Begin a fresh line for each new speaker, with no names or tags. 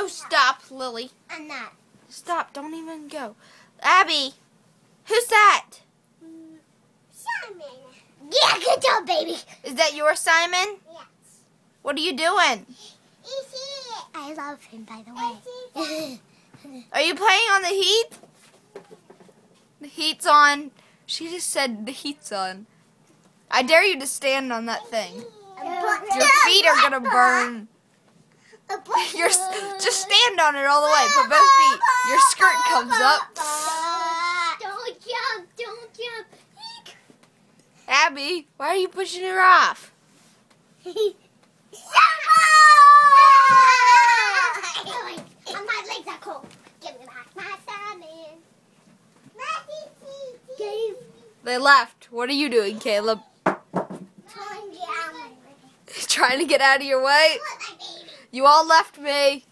Oh, stop, Lily.
I'm not.
Stop, don't even go. Abby, who's that?
Simon. Yeah, good job, baby.
Is that your Simon?
Yes.
What are you doing?
I love him, by the way.
Are you playing on the heat? The heat's on. She just said the heat's on. I dare you to stand on that thing. Your feet are gonna burn. Just stand on it all the way. Put both feet. Your skirt comes up.
Don't jump, don't jump.
Abby, why are you pushing her off?
My legs are cold. Give me back my Simon.
They left. What are you doing, Caleb? Trying to get out of your way? You all left me.